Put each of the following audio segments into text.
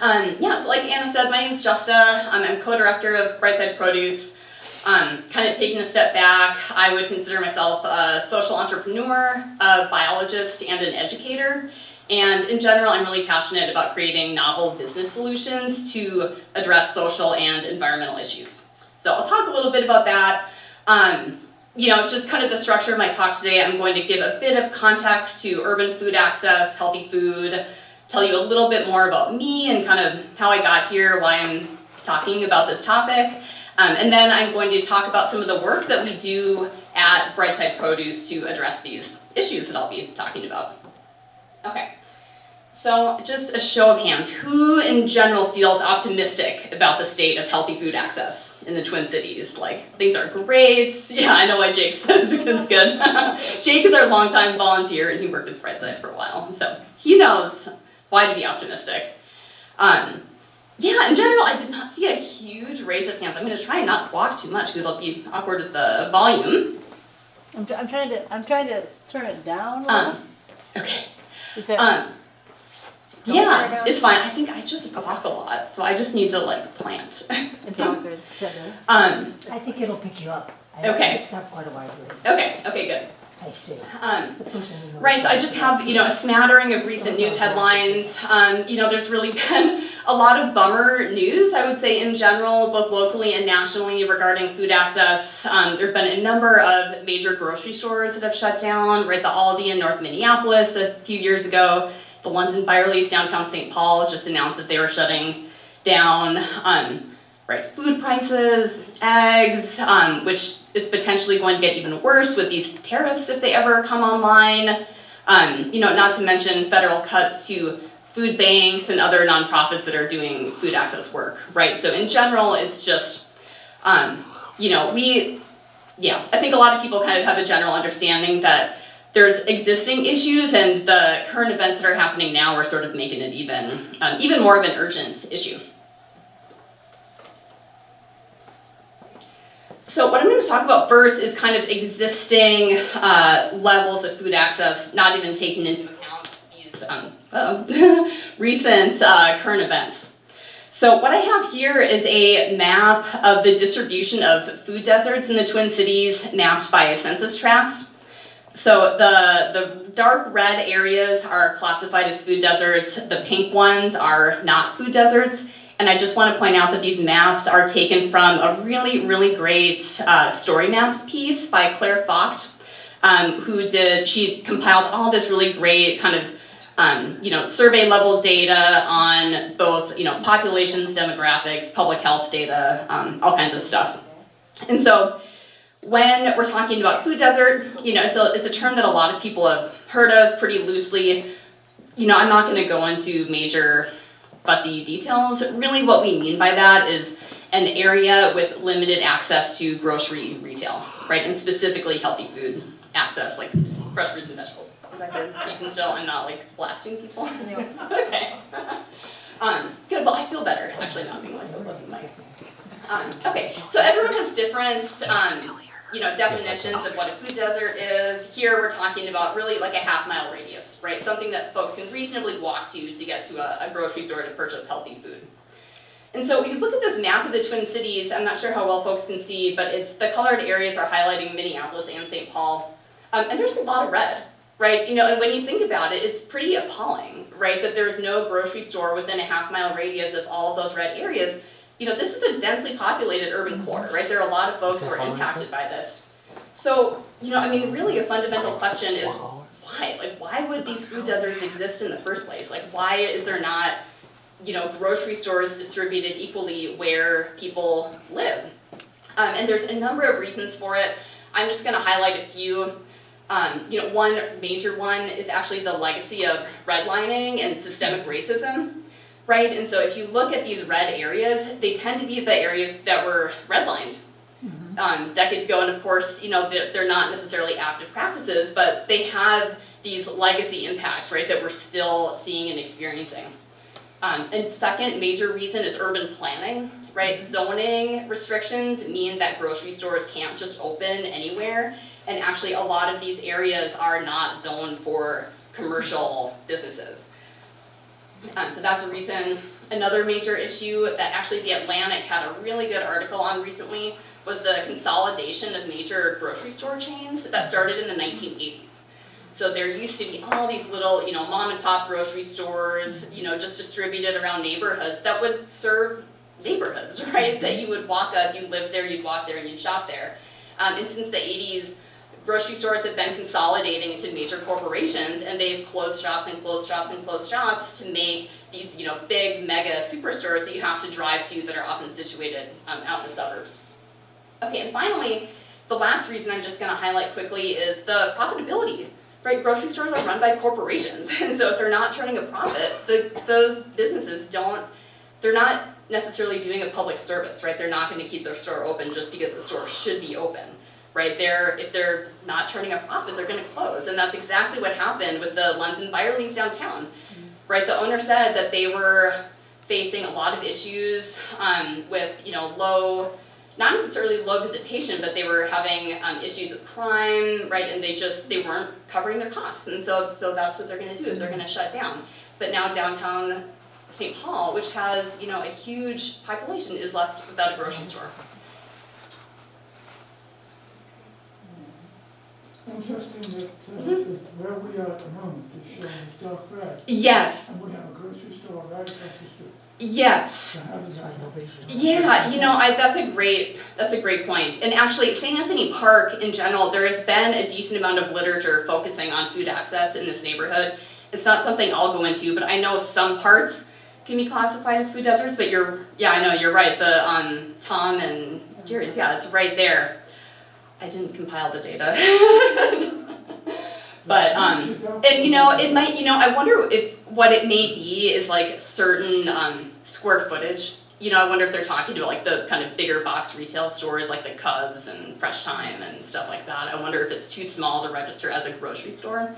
Yeah, so like Anna said, my name is Justa. I'm co-director of Brightside Produce. Kind of taking a step back, I would consider myself a social entrepreneur, a biologist, and an educator. And in general, I'm really passionate about creating novel business solutions to address social and environmental issues. So I'll talk a little bit about that. Just kind of the structure of my talk today, I'm going to give a bit of context to urban food access, healthy food, tell you a little bit more about me and kind of how I got here, why I'm talking about this topic. And then I'm going to talk about some of the work that we do at Brightside Produce to address these issues that I'll be talking about. Okay, so just a show of hands. Who in general feels optimistic about the state of healthy food access in the Twin Cities? Like, things are great. Yeah, I know why Jake says it's good. Jake is our longtime volunteer and he worked with Brightside for a while, so he knows why to be optimistic. Yeah, in general, I did not see a huge raise of hands. I'm going to try and not walk too much because it'll be awkward with the volume. I'm trying to turn it down a little. Okay. Is that yeah, it's fine. I think I just walk a lot, so I just need to plant. It's all good. I think it'll pick you up. Okay. It's got quite a wide range. Okay, good. I see. Right, so I just have, a smattering of recent news headlines. There's really been a lot of bummer news, I would say, in general, both locally and nationally regarding food access. There have been a number of major grocery stores that have shut down, right? The Aldi in North Minneapolis a few years ago, the ones in Byerly's downtown St. Paul just announced that they were shutting down. Right, food prices, eggs, which is potentially going to get even worse with these tariffs if they ever come online. Not to mention federal cuts to food banks and other nonprofits that are doing food access work, right? So in general, it's just, I think a lot of people kind of have a general understanding that there's existing issues and the current events that are happening now are sort of making it even more of an urgent issue. So what I'm going to talk about first is kind of existing levels of food access, not even taking into account these recent current events. So what I have here is a map of the distribution of food deserts in the Twin Cities mapped by census tracts. So the dark red areas are classified as food deserts, the pink ones are not food deserts. And I just want to point out that these maps are taken from a really, really great story maps piece by Claire Focht, she compiled all this really great kind of, survey level data on both, populations, demographics, public health data, all kinds of stuff. And so when we're talking about food desert, it's a term that a lot of people have heard of pretty loosely. I'm not going to go into major fussy details. Really what we mean by that is an area with limited access to grocery retail, right? And specifically healthy food access, like fresh fruits and vegetables. Is that good? You can still, I'm not blasting people? No. Okay. Good, well I feel better actually not being myself, wasn't okay, so everyone has different definitions of what a food desert is. Here we're talking about really like a half-mile radius, right? Something that folks can reasonably walk to get to a grocery store to purchase healthy food. And so if you look at this map of the Twin Cities, I'm not sure how well folks can see, but the colored areas are highlighting Minneapolis and St. Paul. And there's a lot of red, right? And when you think about it, it's pretty appalling, right? That there's no grocery store within a half-mile radius of all of those red areas. This is a densely populated urban core, right? There are a lot of folks who are impacted by this. So, really a fundamental question is why? Why would these food deserts exist in the first place? Why is there not, grocery stores distributed equally where people live? And there's a number of reasons for it. I'm just going to highlight a few. One major one is actually the legacy of redlining and systemic racism. Right, and so if you look at these red areas, they tend to be the areas that were redlined decades ago, and of course, they're not necessarily active practices, but they have these legacy impacts, right, that we're still seeing and experiencing. And second major reason is urban planning, right? Zoning restrictions mean that grocery stores can't just open anywhere, and actually a lot of these areas are not zoned for commercial businesses. So that's a reason. Another major issue that actually The Atlantic had a really good article on recently was the consolidation of major grocery store chains that started in the 1980s. So there used to be all these little, mom and pop grocery stores, just distributed around neighborhoods that would serve neighborhoods, right? That you would walk up, you live there, you'd walk there, and you'd shop there. And since the 80s, grocery stores have been consolidating into major corporations, and they've closed shops and closed shops and closed shops to make these, big mega superstores that you have to drive to that are often situated out in the suburbs. Okay, and finally, the last reason I'm just going to highlight quickly is the profitability. Right, grocery stores are run by corporations, and so if they're not turning a profit, those businesses they're not necessarily doing a public service, right? They're not going to keep their store open just because the store should be open, right? If they're not turning a profit, they're going to close, and that's exactly what happened with the Lunds and Byerly's downtown, right? The owner said that they were facing a lot of issues with, not necessarily low visitation, but they were having issues with crime, right? And they weren't covering their costs, and so that's what they're going to do is they're going to shut down. But now downtown St. Paul, which has a huge population, is left without a grocery store. Interesting that where we are at the moment is shown as dark red. Yes. And we have a grocery store right across the street. Yes. So how does that help? Yeah, that's a great point. And actually, St. Anthony Park in general, there has been a decent amount of literature focusing on food access in this neighborhood. It's not something I'll go into, but I know some parts can be classified as food deserts, but you're right. The Tom and Jerry's, it's right there. I didn't compile the data. But and it might, I wonder if what it may be is like certain square footage. I wonder if they're talking about like the kind of bigger box retail stores like the Cubs and Fresh Time and stuff like that. I wonder if it's too small to register as a grocery store.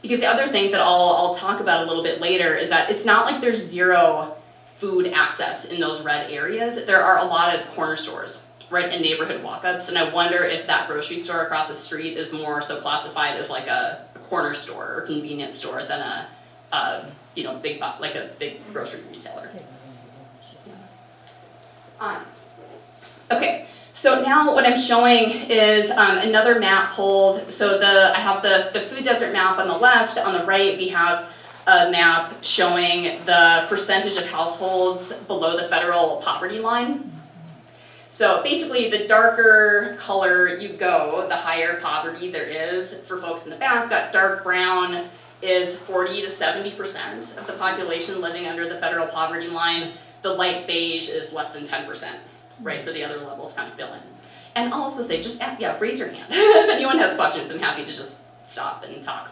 Because the other thing that I'll talk about a little bit later is that it's not like there's zero food access in those red areas. There are a lot of corner stores, right, and neighborhood walk-ups, and I wonder if that grocery store across the street is more so classified as like a corner store or convenience store than a big grocery retailer. Okay, so now what I'm showing is another map pulled. So I have the food desert map on the left. On the right, we have a map showing the percentage of households below the federal poverty line. So basically, the darker color you go, the higher poverty there is for folks in the back. That dark brown is 40 to 70% of the population living under the federal poverty line. The light beige is less than 10%, right? So the other levels kind of fill in. And I'll also say, just raise your hand. If anyone has questions, I'm happy to just stop and talk.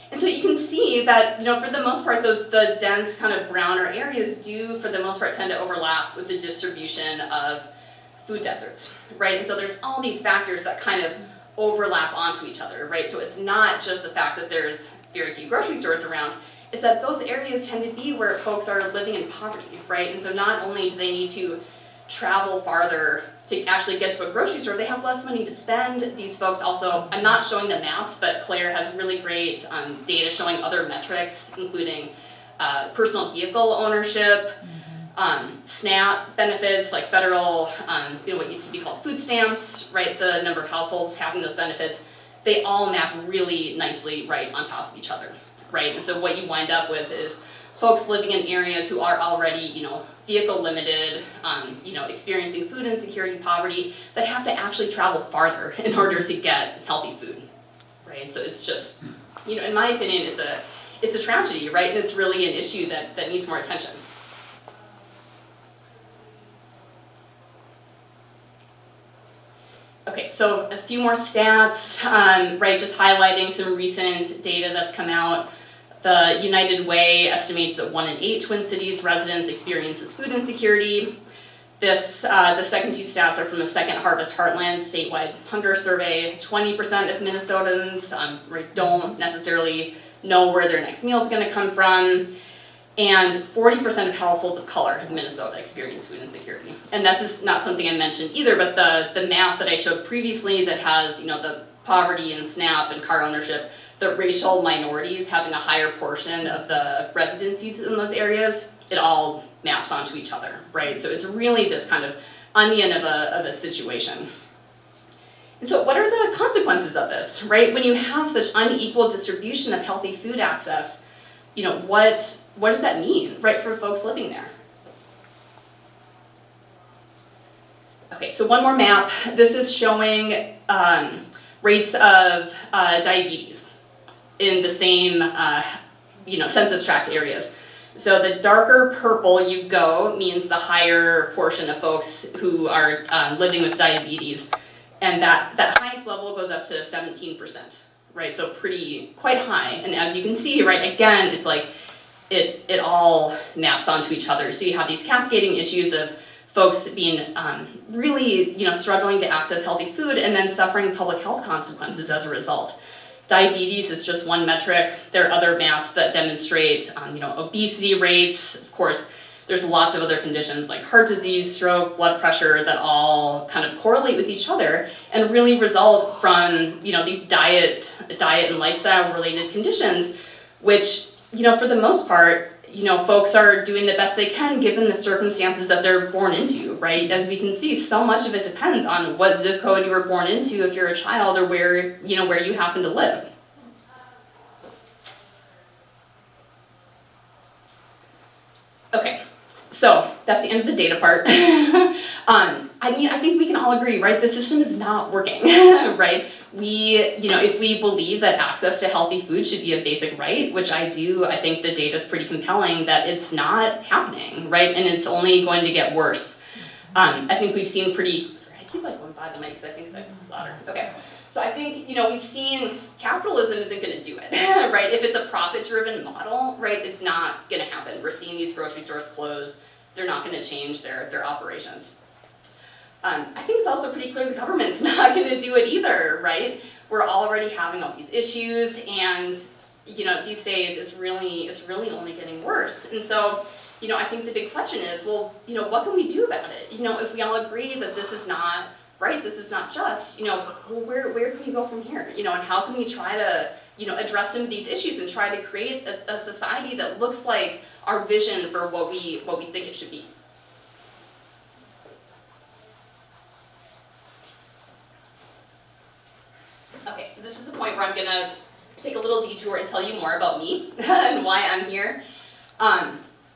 And so you can see that, for the most part, the dense kind of browner areas do, for the most part, tend to overlap with the distribution of food deserts, right? And so there's all these factors that kind of overlap onto each other, right? So it's not just the fact that there's very few grocery stores around, it's that those areas tend to be where folks are living in poverty, right? And so not only do they need to travel farther to actually get to a grocery store, they have less money to spend. These folks also, I'm not showing the maps, but Claire has really great data showing other metrics, including personal vehicle ownership, SNAP benefits, like federal, what used to be called food stamps, right? The number of households having those benefits, they all map really nicely right on top of each other, right? And so what you wind up with is folks living in areas who are already, vehicle limited, experiencing food insecurity, poverty, that have to actually travel farther in order to get healthy food, right? So it's just, in my opinion, it's a tragedy, right? And it's really an issue that needs more attention. Okay, so a few more stats, right, just highlighting some recent data that's come out. The United Way estimates that 1 in 8 Twin Cities residents experiences food insecurity. The second two stats are from the Second Harvest Heartland statewide hunger survey. 20% of Minnesotans don't necessarily know where their next meal is going to come from. And 40% of households of color in Minnesota experience food insecurity. And that's not something I mentioned either, but the map that I showed previously that has, the poverty and SNAP and car ownership the racial minorities having a higher portion of the residencies in those areas, it all maps onto each other, right? So it's really this kind of onion of a situation. And so what are the consequences of this, right? When you have such unequal distribution of healthy food access, you know, what does that mean, right, for folks living there? Okay, so one more map. This is showing rates of diabetes in the same, census tract areas. So the darker purple you go means the higher portion of folks who are living with diabetes. And that highest level goes up to 17%, right? So quite high. And as you can see, right, again, it's like it all maps onto each other. So you have these cascading issues of folks being really, struggling to access healthy food and then suffering public health consequences as a result. Diabetes is just one metric. There are other maps that demonstrate, obesity rates. Of course, there's lots of other conditions like heart disease, stroke, blood pressure that all kind of correlate with each other and really result from, these diet and lifestyle related conditions, which, for the most part, folks are doing the best they can given the circumstances that they're born into, right? As we can see, so much of it depends on what zip code you were born into if you're a child or where you happen to live. Okay, so that's the end of the data part. I think we can all agree, right? The system is not working, right? If we believe that access to healthy food should be a basic right, which I do, I think the data is pretty compelling that it's not happening, right? And it's only going to get worse. I think we've seen sorry, I keep going by the mic because I think it's louder. Okay. So I think, we've seen capitalism isn't going to do it, right? If it's a profit-driven model, right, it's not going to happen. We're seeing these grocery stores close. They're not going to change their operations. I think it's also pretty clear the government's not going to do it either, right? We're already having all these issues, and these days it's really only getting worse. And so, I think the big question is, well, what can we do about it? If we all agree that this is not right, this is not just, well, where can we go from here? And how can we try to, address some of these issues and try to create a society that looks like our vision for what we think it should be? Okay, so this is a point where I'm gonna take a little detour and tell you more about me and why I'm here.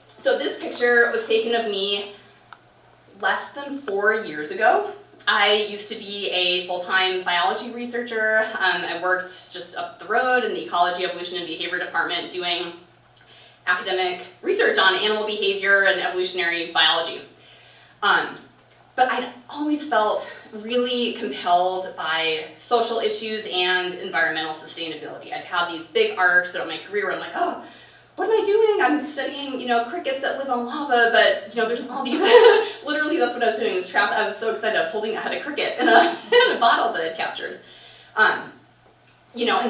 So this picture was taken of me less than 4 years ago. I used to be a full-time biology researcher. I worked just up the road in the Ecology, Evolution, and Behavior department doing academic research on animal behavior and evolutionary biology. But I'd always felt really compelled by social issues and environmental sustainability. I'd had these big arcs throughout my career where I'm like, oh, what am I doing? I'm studying, crickets that live on lava, but, there's all these, literally that's what I was doing, this trap. I was so excited, I had a cricket in a bottle that I'd captured. And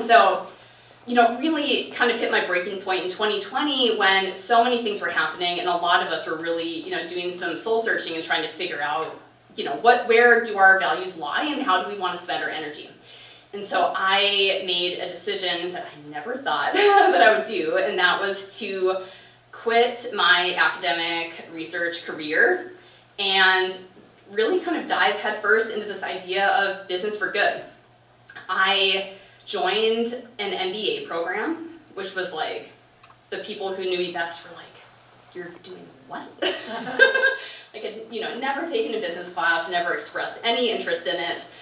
so, really kind of hit my breaking point in 2020 when so many things were happening and a lot of us were really, doing some soul searching and trying to figure out, where do our values lie and how do we want to spend our energy? And so I made a decision that I never thought that I would do, and that was to quit my academic research career and really kind of dive headfirst into this idea of business for good. I joined an MBA program, which was like, the people who knew me best were like, you're doing what? Like, I'd, never taken a business class, never expressed any interest in it.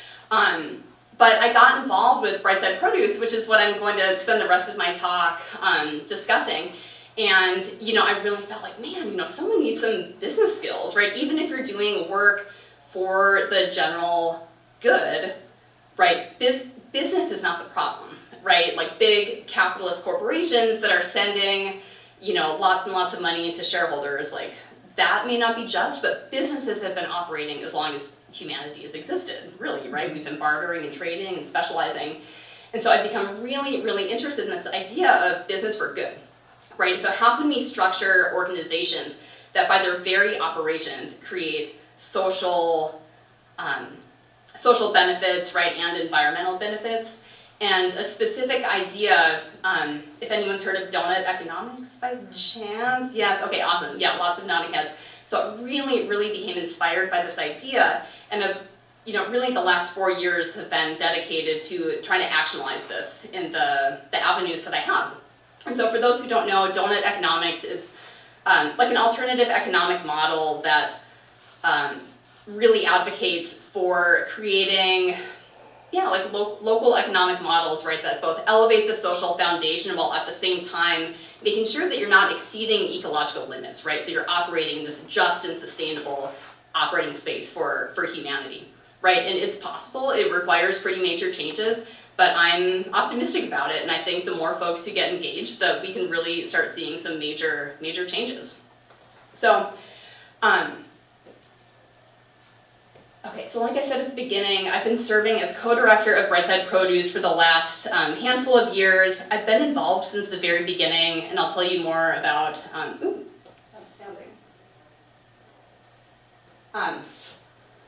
But I got involved with Brightside Produce, which is what I'm going to spend the rest of my talk discussing. And, I really felt like, man, someone needs some business skills, right? Even if you're doing work for the general good, right? Business is not the problem, right? Like big capitalist corporations that are sending, lots and lots of money into shareholders, like that may not be just, but businesses have been operating as long as humanity has existed, really, right? We've been bartering and trading and specializing. And so I've become really, really interested in this idea of business for good, right? And so how can we structure organizations that by their very operations create social benefits, right, and environmental benefits? And a specific idea, if anyone's heard of donut economics by chance? Yes, okay, awesome. Yeah, lots of nodding heads. So it really became inspired by this idea, and really the last 4 years have been dedicated to trying to actionalize this in the avenues that I have. And so for those who don't know, donut economics, it's like an alternative economic model that really advocates for creating like local economic models, right, that both elevate the social foundation while at the same time making sure that you're not exceeding ecological limits, right? So you're operating in this just and sustainable operating space for humanity, right? And it's possible, it requires pretty major changes, but I'm optimistic about it, and I think the more folks who get engaged, that we can really start seeing some major changes. So, okay, so like I said at the beginning, I've been serving as co-director of Brightside Produce for the last handful of years. I've been involved since the very beginning, and I'll tell you more about,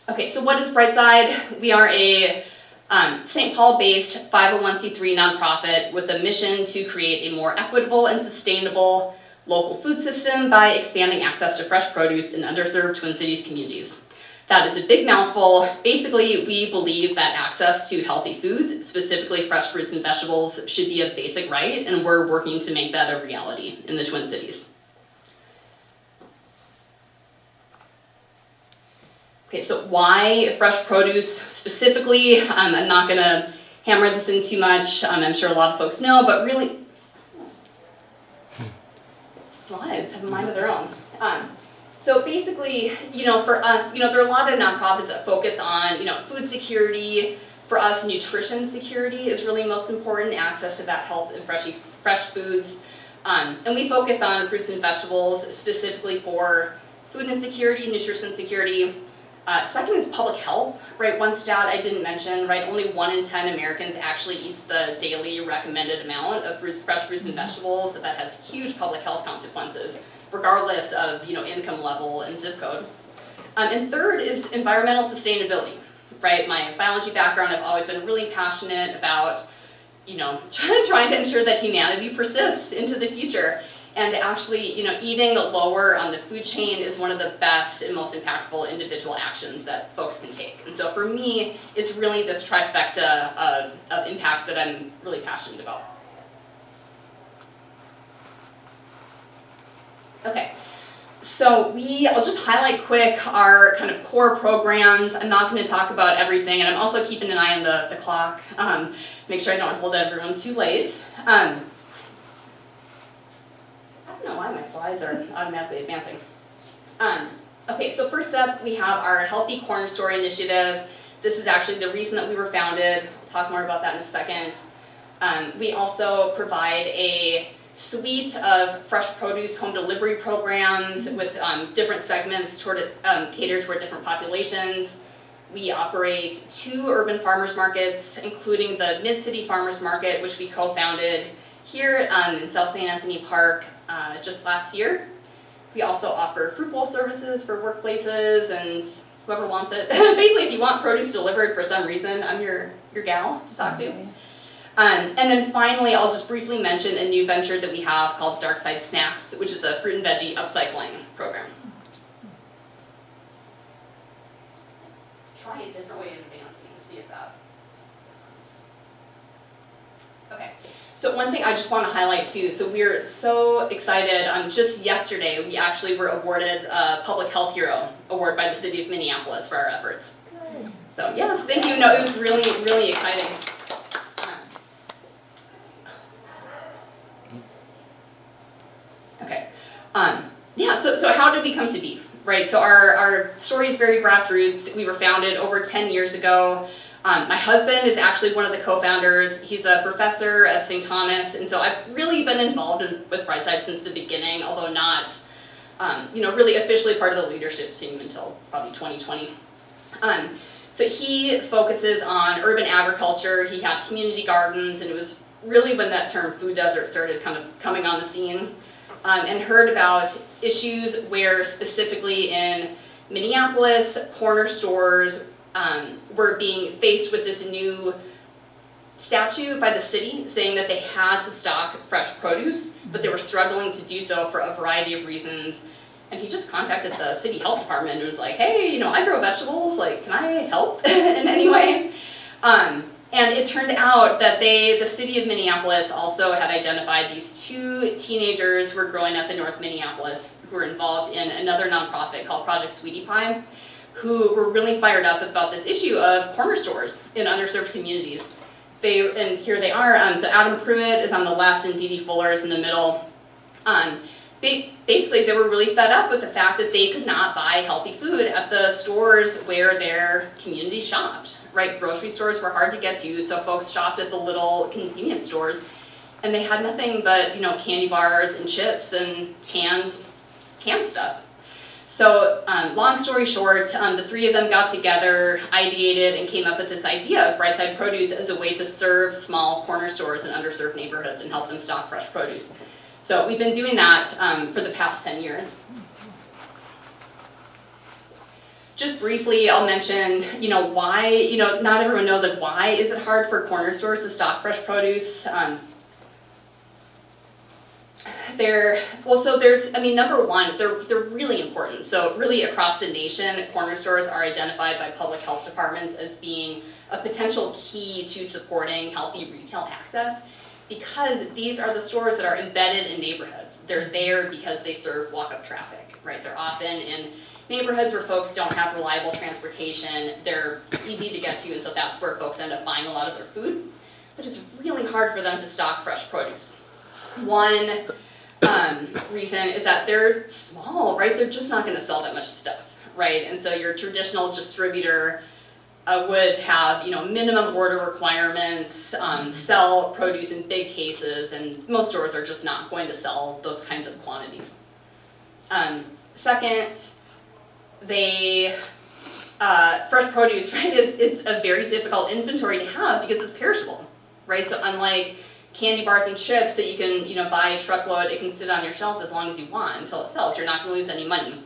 okay, so what is Brightside? We are a St. Paul-based 501c3 nonprofit with a mission to create a more equitable and sustainable local food system by expanding access to fresh produce in underserved Twin Cities communities. That is a big mouthful. Basically, we believe that access to healthy food, specifically fresh fruits and vegetables, should be a basic right, and we're working to make that a reality in the Twin Cities. Okay, so why fresh produce specifically? I'm not going to hammer this in too much. I'm sure a lot of folks know, but really, slides have a mind of their own. So basically, for us, there are a lot of nonprofits that focus on, food security. For us, nutrition security is really most important, access to that health and fresh foods. And we focus on fruits and vegetables specifically for food insecurity, nutrition security. Second is public health, right? One stat I didn't mention, right? Only 1 in 10 Americans actually eats the daily recommended amount of fresh fruits and vegetables. So that has huge public health consequences, regardless of income level and zip code. And third is environmental sustainability, right? My biology background, I've always been really passionate about trying to ensure that humanity persists into the future. And actually, eating lower on the food chain is one of the best and most impactful individual actions that folks can take. And so for me, it's really this trifecta of impact that I'm really passionate about. Okay, so I'll just highlight quick our kind of core programs. I'm not going to talk about everything, and I'm also keeping an eye on the clock, make sure I don't hold everyone too late. I don't know why my slides are automatically advancing. Okay, so first up, we have our Healthy Corner Store initiative. This is actually the reason that we were founded. We'll talk more about that in a second. We also provide a suite of fresh produce home delivery programs with different segments catered toward different populations. We operate 2 urban farmers markets, including the MidCity Farmers Market, which we co-founded here in South St. Anthony Park just last year. We also offer fruit bowl services for workplaces and whoever wants it. Basically, if you want produce delivered for some reason, I'm your gal to talk to. And then finally, I'll just briefly mention a new venture that we have called Darkside Snacks, which is a fruit and veggie upcycling program. Try a different way of advancing and see if that makes a difference. Okay, so one thing I just want to highlight too, so we're so excited, just yesterday we actually were awarded a Public Health Hero Award by the City of Minneapolis for our efforts. Good. So yes, thank you, no, it was really, really exciting. Okay, yeah, so how did we come to be, right? So our story is very grassroots. We were founded over 10 years ago. My husband is actually one of the co-founders. He's a professor at St. Thomas, and so I've really been involved with Brightside since the beginning, although not, really officially part of the leadership team until probably 2020. So he focuses on urban agriculture. He had community gardens, and it was really when that term food desert started kind of coming on the scene. And heard about issues where specifically in Minneapolis, corner stores were being faced with this new statute by the city saying that they had to stock fresh produce, but they were struggling to do so for a variety of reasons. And he just contacted the city health department and was like, hey, I grow vegetables, like, can I help in any way? And it turned out that the city of Minneapolis also had identified these 2 teenagers who were growing up in North Minneapolis who were involved in another nonprofit called Project Sweetie Pie, who were really fired up about this issue of corner stores in underserved communities. And here they are, so Adam Pruitt is on the left and Dee Dee Fuller is in the middle. Basically, they were really fed up with the fact that they could not buy healthy food at the stores where their community shopped, right? Grocery stores were hard to get to, so folks shopped at the little convenience stores, and they had nothing but, candy bars and chips and canned stuff. So, long story short, the 3 of them got together, ideated, and came up with this idea of Brightside Produce as a way to serve small corner stores in underserved neighborhoods and help them stock fresh produce. So we've been doing that for the past 10 years. Just briefly, I'll mention, why, not everyone knows, like, why is it hard for corner stores to stock fresh produce? Number one, they're really important. So really across the nation, corner stores are identified by public health departments as being a potential key to supporting healthy retail access, because these are the stores that are embedded in neighborhoods. They're there because they serve walk-up traffic, right? They're often in neighborhoods where folks don't have reliable transportation. They're easy to get to, and so that's where folks end up buying a lot of their food. But it's really hard for them to stock fresh produce. One reason is that they're small, right? They're just not gonna sell that much stuff, right? And so your traditional distributor would have, minimum order requirements, sell produce in big cases, and most stores are just not going to sell those kinds of quantities. Second, fresh produce, right, it's a very difficult inventory to have because it's perishable, right? So unlike candy bars and chips that you can, buy a truckload, it can sit on your shelf as long as you want until it sells. You're not gonna lose any money.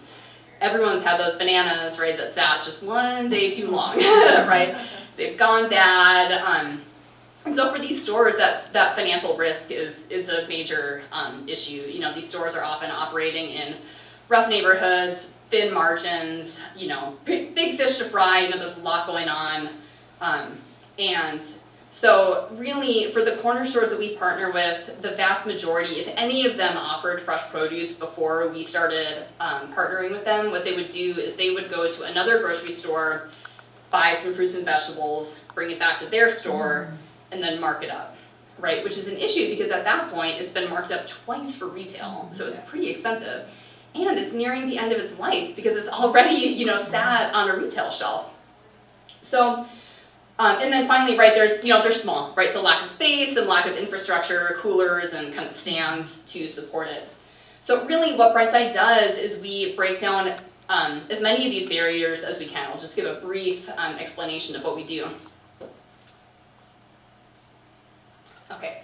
Everyone's had those bananas, right, that sat just one day too long, right? They've gone bad. And so for these stores, that financial risk is a major issue. These stores are often operating in rough neighborhoods, thin margins, big fish to fry, there's a lot going on. And so really, for the corner stores that we partner with, the vast majority, if any of them offered fresh produce before we started partnering with them, what they would do is they would go to another grocery store, buy some fruits and vegetables, bring it back to their store, and then mark it up, right? Which is an issue because at that point, it's been marked up twice for retail, so it's pretty expensive. And it's nearing the end of its life because it's already, sat on a retail shelf. So, and then finally, right, they're small, right? So lack of space and lack of infrastructure, coolers and kind of stands to support it. So really what Brightside does is we break down as many of these barriers as we can. I'll just give a brief explanation of what we do. Okay,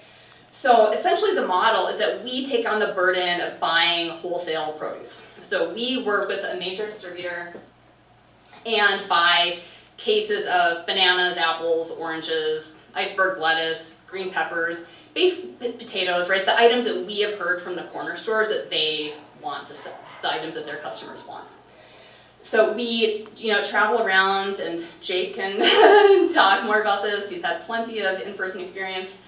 so essentially the model is that we take on the burden of buying wholesale produce. So we work with a major distributor and buy cases of bananas, apples, oranges, iceberg lettuce, green peppers, baked potatoes, right? The items that we have heard from the corner stores that they want to sell, the items that their customers want. So we, travel around, and Jake can talk more about this. He's had plenty of in-person experience.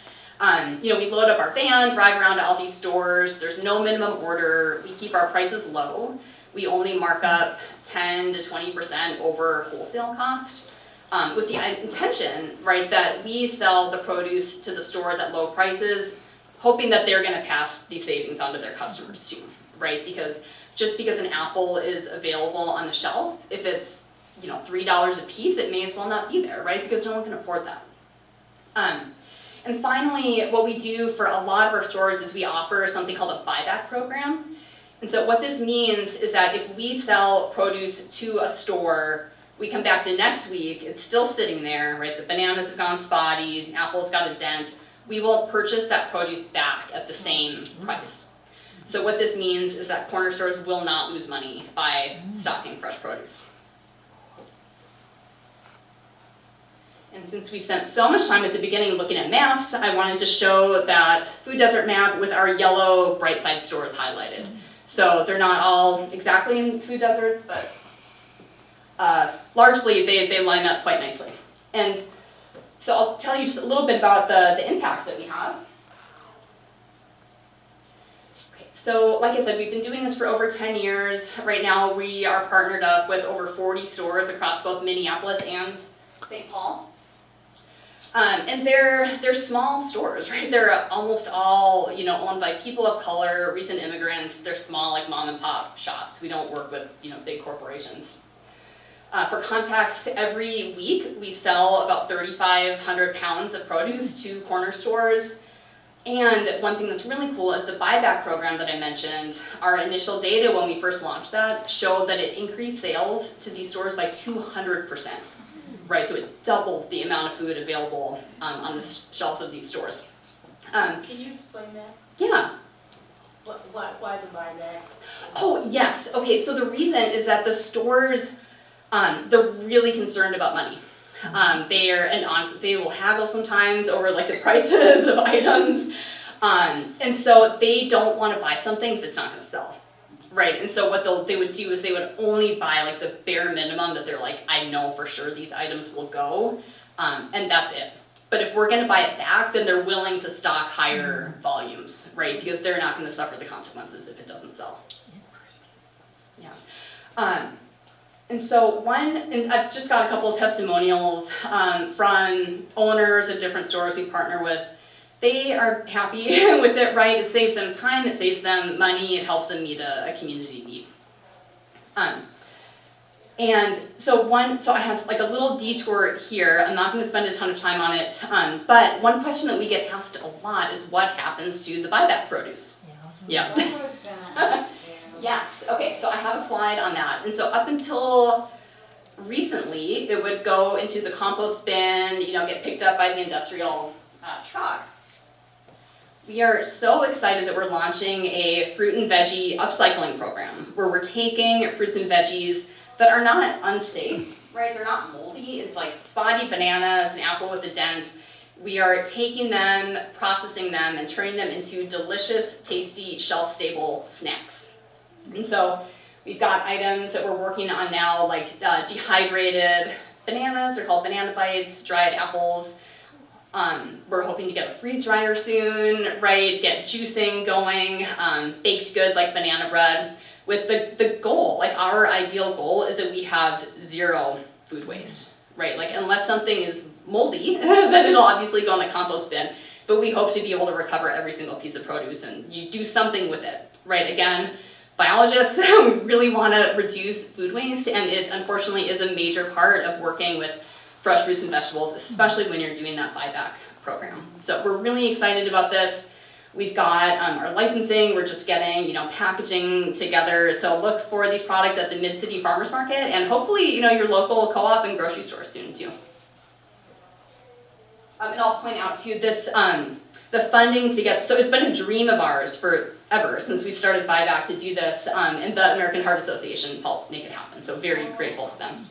We load up our van, drive around to all these stores. There's no minimum order. We keep our prices low. We only mark up 10 to 20% over wholesale cost, with the intention, right, that we sell the produce to the stores at low prices, hoping that they're going to pass these savings on to their customers too, right? Because just because an apple is available on the shelf, if it's $3 a piece, it may as well not be there, right? Because no one can afford that. And finally, what we do for a lot of our stores is we offer something called a buyback program. And so what this means is that if we sell produce to a store, we come back the next week, it's still sitting there, right? The bananas have gone spotty, the apple's got a dent. We will purchase that produce back at the same price. So what this means is that corner stores will not lose money by stocking fresh produce. And since we spent so much time at the beginning looking at maps, I wanted to show that food desert map with our yellow Brightside stores highlighted. So they're not all exactly in food deserts, but largely they line up quite nicely. And so I'll tell you just a little bit about the impact that we have. Okay, so like I said, we've been doing this for over 10 years. Right now we are partnered up with over 40 stores across both Minneapolis and St. Paul. And they're small stores, right? They're almost all, owned by people of color, recent immigrants. They're small, like mom and pop shops. We don't work with, big corporations. For context, every week we sell about 3,500 pounds of produce to corner stores. And one thing that's really cool is the buyback program that I mentioned. Our initial data when we first launched that showed that it increased sales to these stores by 200%. Right, so it doubled the amount of food available on the shelves of these stores. Can you explain that? Yeah. Why the buyback? Oh, yes. Okay, so the reason is that the stores, they're really concerned about money. And honestly, they will haggle sometimes over like the prices of items. And so they don't want to buy something if it's not going to sell. Right, and so what they would do is they would only buy like the bare minimum that they're like, I know for sure these items will go, and that's it. But if we're gonna buy it back, then they're willing to stock higher volumes, right? Because they're not gonna suffer the consequences if it doesn't sell. Yeah. And so and I've just got a couple of testimonials from owners of different stores we partner with. They are happy with it, right? It saves them time, it saves them money, it helps them meet a community need. And so I have like a little detour here. I'm not going to spend a ton of time on it, but one question that we get asked a lot is what happens to the buyback produce? Yeah. Yes, okay, so I have a slide on that. And so up until recently, it would go into the compost bin, get picked up by the industrial truck. We are so excited that we're launching a fruit and veggie upcycling program where we're taking fruits and veggies that are not unsafe, right? They're not moldy. It's like spotty bananas, an apple with a dent. We are taking them, processing them, and turning them into delicious, tasty, shelf-stable snacks. And so we've got items that we're working on now, like dehydrated bananas. They're called banana bites, dried apples. We're hoping to get a freeze dryer soon, right? Get juicing going, baked goods like banana bread, with the goal, like our ideal goal is that we have zero food waste, right? Like unless something is moldy, then it'll obviously go in the compost bin, but we hope to be able to recover every single piece of produce and you do something with it, right? Again, biologists, we really want to reduce food waste, and it unfortunately is a major part of working with fresh fruits and vegetables, especially when you're doing that buyback program. So we're really excited about this. We've got our licensing, we're just getting, packaging together. So look for these products at the MidCity Farmers Market and hopefully, your local co-op and grocery store soon too. And I'll point out too, this, the funding to get, so it's been a dream of ours forever since we started buyback to do this, and the American Heart Association helped make it happen. So very grateful to them.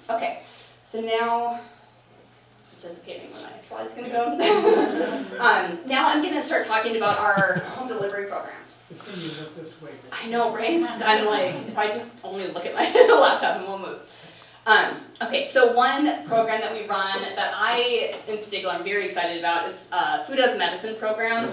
Okay, so now, anticipating where my slide's gonna go. Now I'm gonna start talking about our home delivery programs. It's when you look this way. I know, right? I'm like, if I just only look at my laptop and won't move. Okay, so one program that we run that I, in particular, I'm very excited about is Food as Medicine program.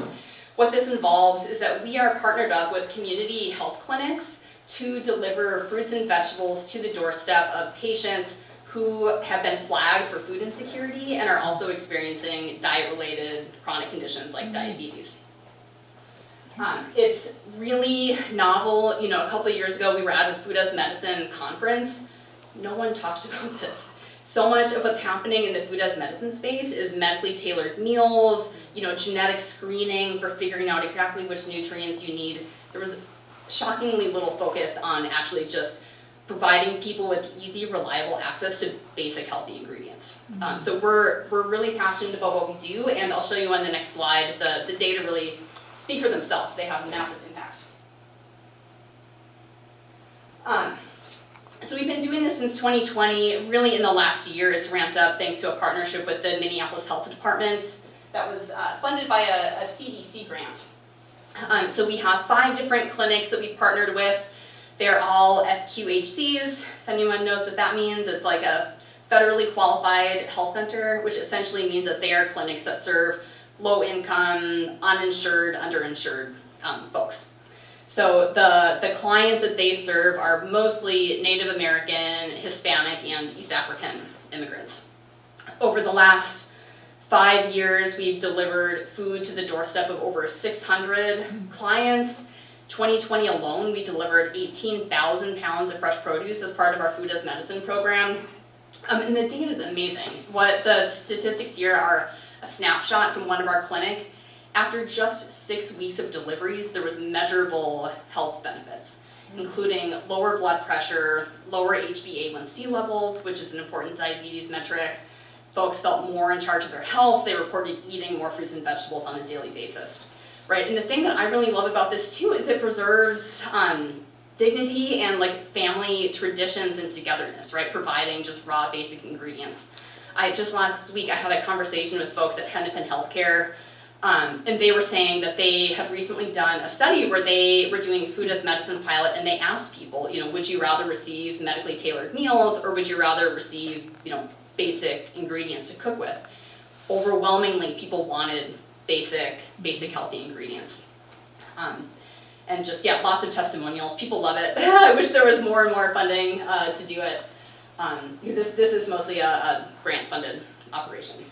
What this involves is that we are partnered up with community health clinics to deliver fruits and vegetables to the doorstep of patients who have been flagged for food insecurity and are also experiencing diet-related chronic conditions like diabetes. It's really novel. A couple of years ago we were at a Food as Medicine conference. No one talked about this. So much of what's happening in the food as medicine space is medically tailored meals, genetic screening for figuring out exactly which nutrients you need. There was shockingly little focus on actually just providing people with easy, reliable access to basic healthy ingredients. So we're really passionate about what we do, and I'll show you on the next slide, the data really speak for themselves. They have a massive impact. So we've been doing this since 2020. Really in the last year it's ramped up thanks to a partnership with the Minneapolis Health Department that was funded by a CDC grant. So we have 5 different clinics that we've partnered with. They're all FQHCs. If anyone knows what that means, it's like a federally qualified health center, which essentially means that they are clinics that serve low-income, uninsured, underinsured folks. So the clients that they serve are mostly Native American, Hispanic, and East African immigrants. Over the last 5 years, we've delivered food to the doorstep of over 600 clients. 2020 alone, we delivered 18,000 pounds of fresh produce as part of our Food as Medicine program. And the data is amazing. What the statistics here are a snapshot from one of our clinic. After just 6 weeks of deliveries, there was measurable health benefits, including lower blood pressure, lower HbA1c levels, which is an important diabetes metric. Folks felt more in charge of their health. They reported eating more fruits and vegetables on a daily basis, right? And the thing that I really love about this too is it preserves dignity and like family traditions and togetherness, right? Providing just raw basic ingredients. Just last week I had a conversation with folks at Hennepin Healthcare, and they were saying that they have recently done a study where they were doing food as medicine pilot, and they asked people, would you rather receive medically tailored meals or would you rather receive, basic ingredients to cook with? Overwhelmingly, people wanted basic healthy ingredients. And just, lots of testimonials. People love it. I wish there was more and more funding to do it, because this is mostly a grant-funded operation.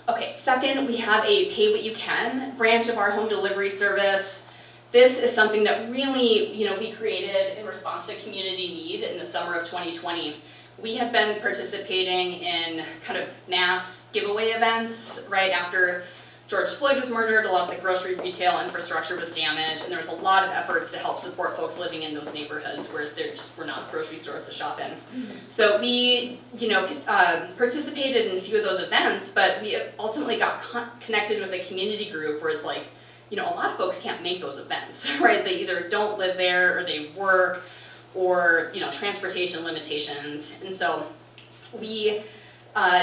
Okay, second, we have a Pay What You Can branch of our home delivery service. This is something that really, we created in response to community need in the summer of 2020. We had been participating in kind of mass giveaway events right after George Floyd was murdered. A lot of the grocery retail infrastructure was damaged, and there was a lot of efforts to help support folks living in those neighborhoods where there just were not grocery stores to shop in. So we, participated in a few of those events, but we ultimately got connected with a community group where it's like, a lot of folks can't make those events, right? They either don't live there or they work, or transportation limitations. And so we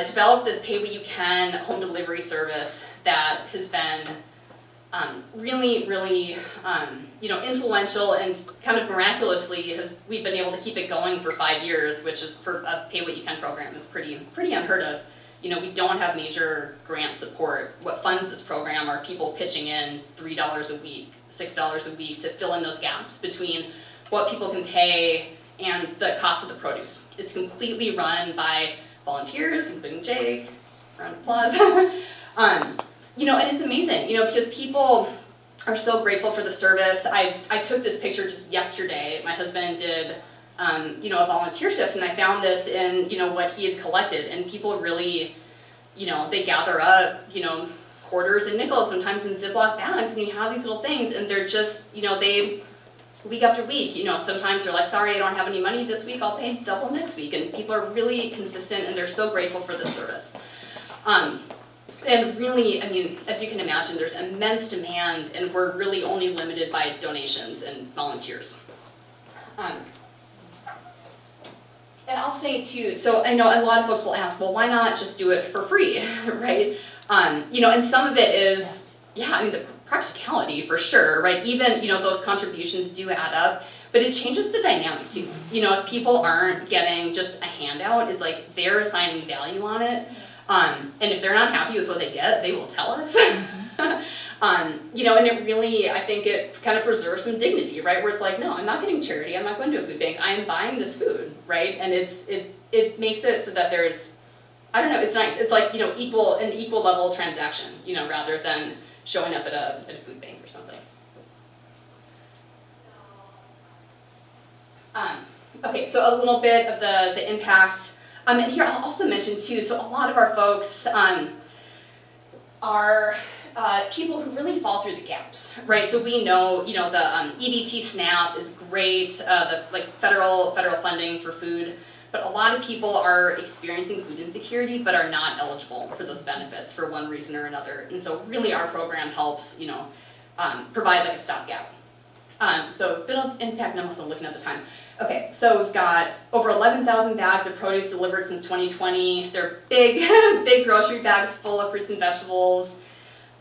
developed this Pay What You Can home delivery service that has been really, really influential, and kind of miraculously we've been able to keep it going for 5 years, which is for a Pay What You Can program is pretty unheard of. We don't have major grant support. What funds this program are people pitching in $3 a week, $6 a week to fill in those gaps between what people can pay and the cost of the produce. It's completely run by volunteers, including Jake, round of applause. And it's amazing, because people are so grateful for the service. I took this picture just yesterday. My husband did, a volunteer shift, and I found this in, what he had collected, and people really, they gather up, quarters and nickels, sometimes in Ziploc bags, and you have these little things, and they're just, they, week after week, sometimes they're like, sorry, I don't have any money this week, I'll pay double next week, and people are really consistent, and they're so grateful for the service. And really, as you can imagine, there's immense demand, and we're really only limited by donations and volunteers. And I'll say too, so I know a lot of folks will ask, well, why not just do it for free, right? And some of it is, the practicality for sure, right? Even, those contributions do add up, but it changes the dynamic too. If people aren't getting just a handout, it's like they're assigning value on it. And if they're not happy with what they get, they will tell us. And it really, I think it kind of preserves some dignity, right? Where it's like, no, I'm not getting charity, I'm not going to a food bank, I'm buying this food, right? And it makes it so that there's, I don't know, it's nice. It's like, an equal level transaction, rather than showing up at a food bank or something. Okay, so a little bit of the impact. And here I'll also mention too, so a lot of our folks are people who really fall through the gaps, right? So we know, the EBT SNAP is great, the federal funding for food, but a lot of people are experiencing food insecurity but are not eligible for those benefits for one reason or another. And so really our program helps, provide a stopgap. So a bit of impact numbers I'm looking at the time. Okay, so we've got over 11,000 bags of produce delivered since 2020. They're big, big grocery bags full of fruits and vegetables.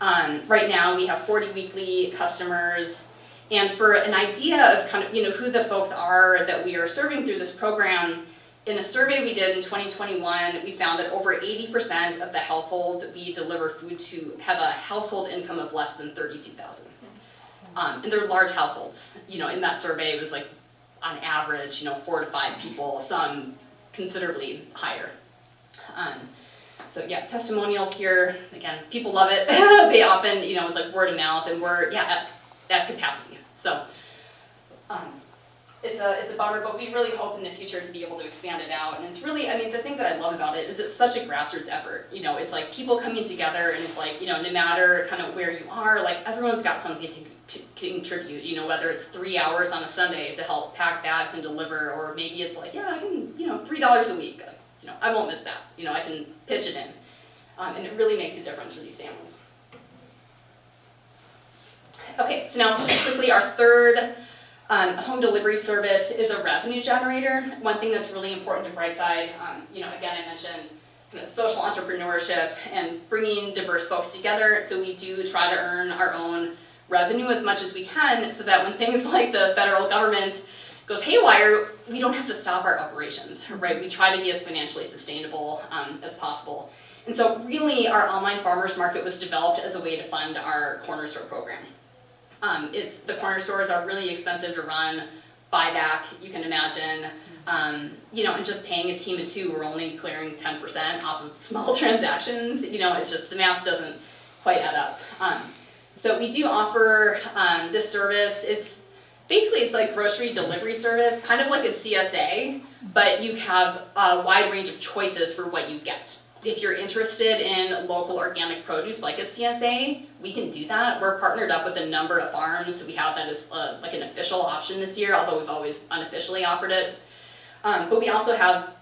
Right now we have 40 weekly customers. And for an idea of kind of, who the folks are that we are serving through this program, in a survey we did in 2021, we found that over 80% of the households we deliver food to have a household income of less than $32,000. And they're large households. In that survey it was like, on average, 4 to 5 people, some considerably higher. So yeah, testimonials here, again, people love it. They often, it's like word of mouth, and we're, at capacity. So it's a bummer, but we really hope in the future to be able to expand it out. And it's really, the thing that I love about it is it's such a grassroots effort. It's like people coming together, and it's like, no matter kind of where you are, like everyone's got something to contribute, whether it's 3 hours on a Sunday to help pack bags and deliver, or maybe it's like, I can, $3 a week, I won't miss that, I can pitch it in. And it really makes a difference for these families. Okay, so now just quickly, our third home delivery service is a revenue generator. One thing that's really important to Brightside, again, I mentioned social entrepreneurship and bringing diverse folks together, so we do try to earn our own revenue as much as we can, so that when things like the federal government goes haywire, we don't have to stop our operations, right? We try to be as financially sustainable as possible. And so really our online farmers market was developed as a way to fund our corner store program. The corner stores are really expensive to run, buyback, you can imagine, and just paying a team of 2, we're only clearing 10% off of small transactions, it's just, the math doesn't quite add up. So we do offer this service. It's like grocery delivery service, kind of like a CSA, but you have a wide range of choices for what you get. If you're interested in local organic produce like a CSA, we can do that. We're partnered up with a number of farms. We have that as like an official option this year, although we've always unofficially offered it. But we also have,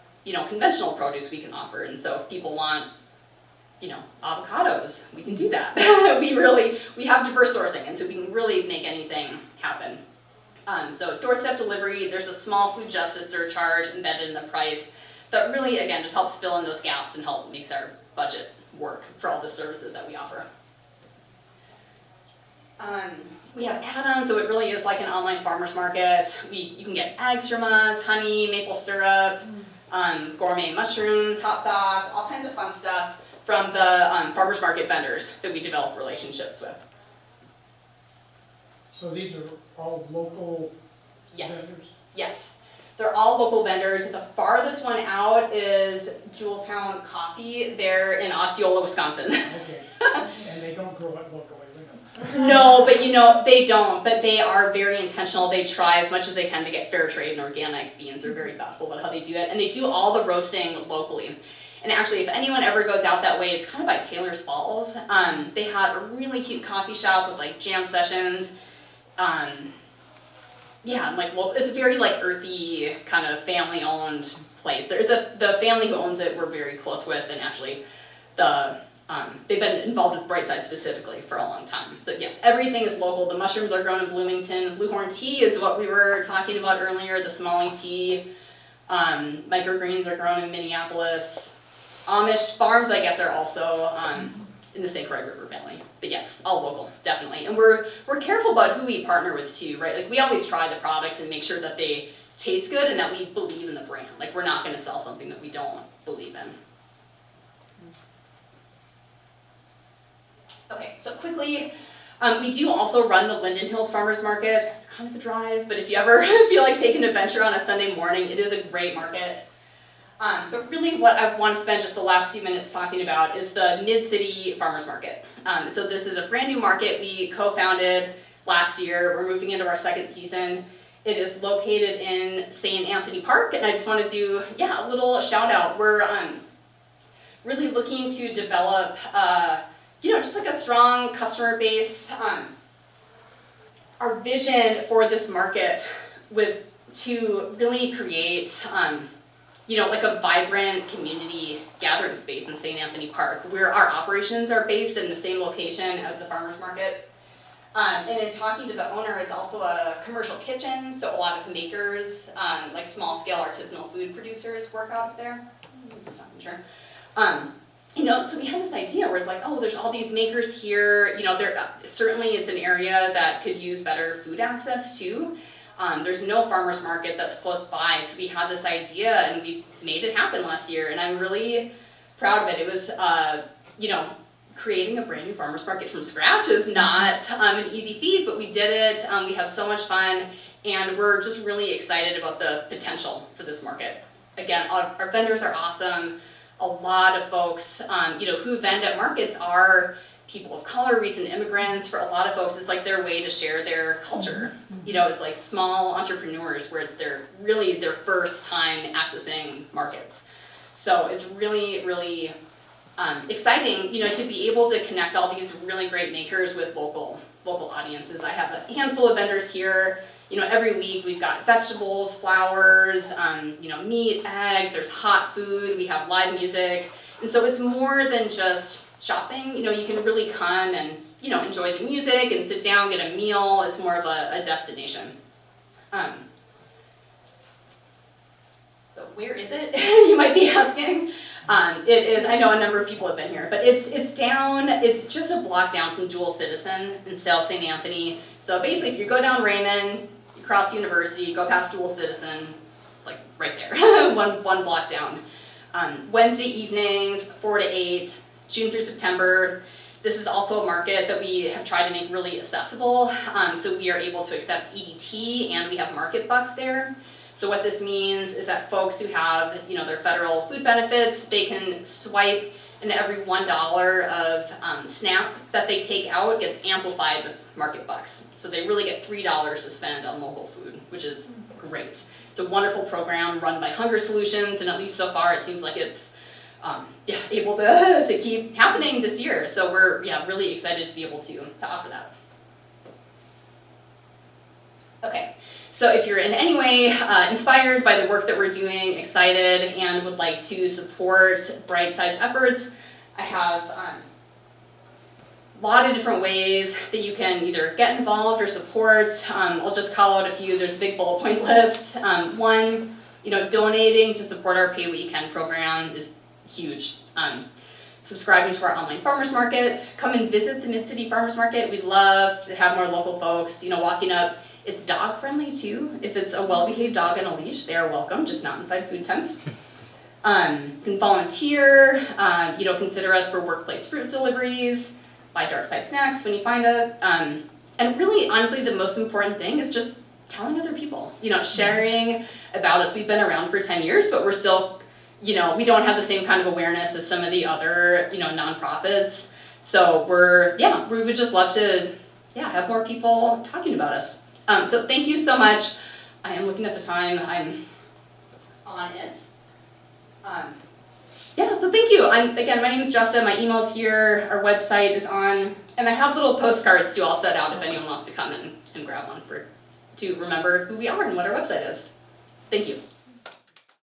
conventional produce we can offer, and so if people want avocados, we can do that. we have diverse sourcing, and so we can really make anything happen. So doorstep delivery, there's a small food justice surcharge embedded in the price that really, again, just helps fill in those gaps and makes our budget work for all the services that we offer. We have add-ons, so it really is like an online farmers market. You can get eggs from us, honey, maple syrup, gourmet mushrooms, hot sauce, all kinds of fun stuff from the farmers market vendors that we develop relationships with. So these are all local Yes. vendors? Yes. They're all local vendors. The farthest one out is Jeweltown Coffee. They're in Osceola, Wisconsin. Okay, and they don't grow it locally, No, but they don't, but they are very intentional. They try as much as they can to get fair trade and organic beans. They're very thoughtful about how they do it, and they do all the roasting locally. And actually, if anyone ever goes out that way, it's kind of by Taylor's Falls. They have a really cute coffee shop with like jam sessions. And like it's a very like earthy kind of family-owned place. There's the family who owns it we're very close with, and actually they've been involved with Brightside specifically for a long time. So yes, everything is local. The mushrooms are grown in Bloomington. Bluehorn tea is what we were talking about earlier, the Somali tea. Microgreens are grown in Minneapolis. Amish farms, I guess, are also in the St. Croix River Valley. But yes, all local, definitely. And we're careful about who we partner with too, right? Like we always try the products and make sure that they taste good and that we believe in the brand. Like we're not going to sell something that we don't believe in. Okay, so quickly, we do also run the Linden Hills Farmers Market. It's kind of a drive, but if you ever feel like taking an adventure on a Sunday morning, it is a great market. But really what I want to spend just the last few minutes talking about is the MidCity Farmers Market. So this is a brand new market we co-founded last year. We're moving into our second season. It is located in St. Anthony Park, and I just want to do, a little shout out. We're really looking to develop just like a strong customer base. Our vision for this market was to really create, like a vibrant community gathering space in St. Anthony Park, where our operations are based in the same location as the farmers market. And in talking to the owner, it's also a commercial kitchen, so a lot of the makers, like small scale artisanal food producers work out of there. Just not sure. You know, so we had this idea where it's like, oh, there's all these makers here, you know, there certainly it's an area that could use better food access too. There's no farmers market that's close by, so we had this idea and we made it happen last year, and I'm really proud of it. It was, you know, creating a brand new farmers market from scratch is not an easy feat, but we did it. We had so much fun, and we're just really excited about the potential for this market. Again, our vendors are awesome. A lot of folks, you know, who vend at markets are people of color, recent immigrants. For a lot of folks, it's like their way to share their culture. You know, it's like small entrepreneurs where it's really their first time accessing markets. So it's really, really exciting, you know, to be able to connect all these really great makers with local audiences. I have a handful of vendors here. You know, every week we've got vegetables, flowers, you know, meat, eggs, there's hot food, we have live music. And so it's more than just shopping. You know, you can really come and, you know, enjoy the music and sit down, get a meal. It's more of a destination. So where is it? You might be asking. It is, I know a number of people have been here, but it's just a block down from Dual Citizen in South St. Anthony. So basically if you go down Raymond, you cross University, go past Dual Citizen, it's like right there, one block down. Wednesday evenings, 4 to 8, June through September. This is also a market that we have tried to make really accessible. So we are able to accept EBT and we have market bucks there. So what this means is that folks who have, you know, their federal food benefits, they can swipe, and every $1 of SNAP that they take out gets amplified with market bucks. So they really get $3 to spend on local food, which is great. It's a wonderful program run by Hunger Solutions, and at least so far it seems like it's able to keep happening this year. So we're really excited to be able to offer that. Okay. So if you're in any way inspired by the work that we're doing, excited, and would like to support Brightside's efforts, I have a lot of different ways that you can either get involved or support. I'll just call out a few. There's a big bullet point list. One, you know, donating to support our Pay What You Can program is huge. Subscribing to our online farmers market. Come and visit the MidCity Farmers Market. We'd love to have more local folks, you know, walking up. It's dog friendly too. If it's a well-behaved dog on a leash, they are welcome, just not inside food tents. You can volunteer, you know, consider us for workplace fruit deliveries, buy dark side snacks when you find it. And really, honestly, the most important thing is just telling other people, you know, sharing about us. We've been around for 10 years, but we're still, you know, we don't have the same kind of awareness as some of the other, you know, nonprofits. So we would just love to, have more people talking about us. So thank you so much. I am looking at the time. I'm on it. So thank you. Again, my name is Justa. My email's here. Our website is on. And I have little postcards too all set out if anyone wants to come and grab one to remember who we are and what our website is. Thank you.